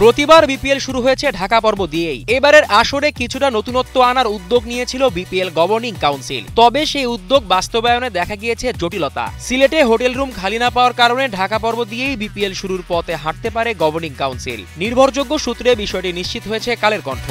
প্রতিবার বিপিএল শুরু হয়েছে ঢাকা পর্ব দিয়েই। এবারের আসরে কিছুটা নতুনত্ব আনার উদ্যোগ নিয়েছিল বিপিএল গভর্নিং কাউন্সিল। তবে সেই উদ্যোগ বাস্তবায়নে দেখা গিয়েছে জটিলতা। সিলেটে হোটেল রুম খালি না পাওয়ার কারণে ঢাকা পর্ব দিয়েই বিপিএল শুরুর পথে হাঁটতে পারে গভর্নিং কাউন্সিল। নির্ভরযোগ্য সূত্রে বিষয়টি নিশ্চিত হয়েছে কালের কণ্ঠ।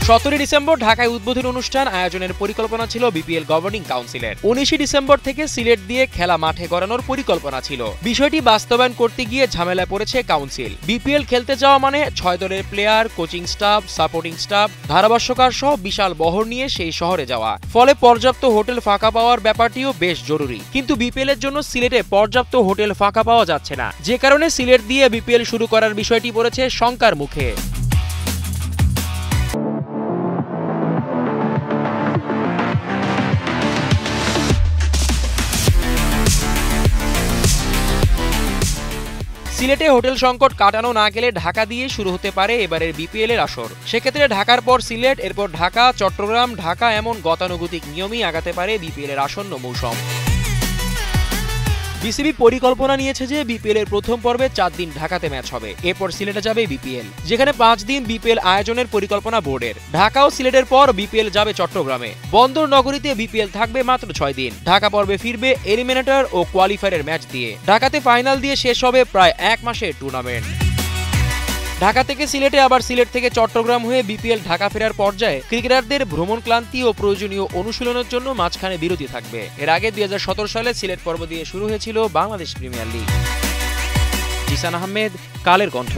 17 ডিসেম্বর ঢাকায় উদ্বোধনী অনুষ্ঠান আয়োজনের পরিকল্পনা ছিল বিপিএল গভর্নিং কাউন্সিলের। 19 ডিসেম্বর থেকে সিলেট দিয়ে খেলা মাঠে গড়ানোর পরিকল্পনা ছিল। বিষয়টি বাস্তবায়ন করতে গিয়ে ঝামেলায় পড়েছে কাউন্সিল। বিপিএল খেলতে যাওয়া মানে 6 দলের player, coaching staff, supporting staff, ধারাভাষ্যকার সহ বিশাল বহর নিয়ে সেই শহরে যাওয়া। ফলে পর্যাপ্ত হোটেল ফাঁকা পাওয়ার ব্যাপারটিও বেশ জরুরি। কিন্তু বিপিএল এর জন্য সিলেটে পর্যাপ্ত হোটেল ফাঁকা পাওয়া যাচ্ছে না, যে কারণে সিলেট দিয়ে বিপিএল শুরু করার বিষয়টি পড়েছে শঙ্কার মুখে। সিলেটে হোটেল সংকট কাটানো না গেলে ঢাকা দিয়ে শুরু হতে পারে এবারের বিপিএল এর আসর। সেক্ষেত্রে ঢাকার পর সিলেট, এরপর ঢাকা, চট্টগ্রাম, ঢাকা এমন গতানুগতিক নিয়মই আগাতে পারে বিপিএল এর আসন্ন মৌসুম। বিসিবি পরিকল্পনা নিয়েছে যে বিপিএল এর প্রথম পর্বে 4 দিন ঢাকাতে ম্যাচ হবে, এরপর সিলেটে যাবে বিপিএল, যেখানে 5 দিন বিপিএল আয়োজনের পরিকল্পনা বোর্ডের। ঢাকা ও সিলেটের পর বিপিএল যাবে চট্টগ্রামে। বন্দর নগরীতে বিপিএল থাকবে মাত্র 6 দিন। ঢাকা পর্বে ফিরবে এলিমিনেটর ও কোয়ালিফায়ারের ম্যাচ দিয়ে। ঢাকাতে ফাইনাল দিয়ে শেষ হবে প্রায় 1 মাসের টুর্নামেন্ট। ঢাকা থেকে সিলেটে, আবার সিলেট থেকে চট্টগ্রাম হয়ে বিপিএল ঢাকা ফেরার পর্যায়ে ক্রিকেটারদের ভ্রমণ ক্লান্তি ও প্রয়োজনীয় অনুশীলনের জন্য মাঝখানে বিরতি থাকবে। এর আগে 2017 সালে সিলেট পর্ব দিয়ে শুরু হয়েছিল বাংলাদেশ প্রিমিয়ার লিগ। জিসান আহমেদ, কালের কণ্ঠ।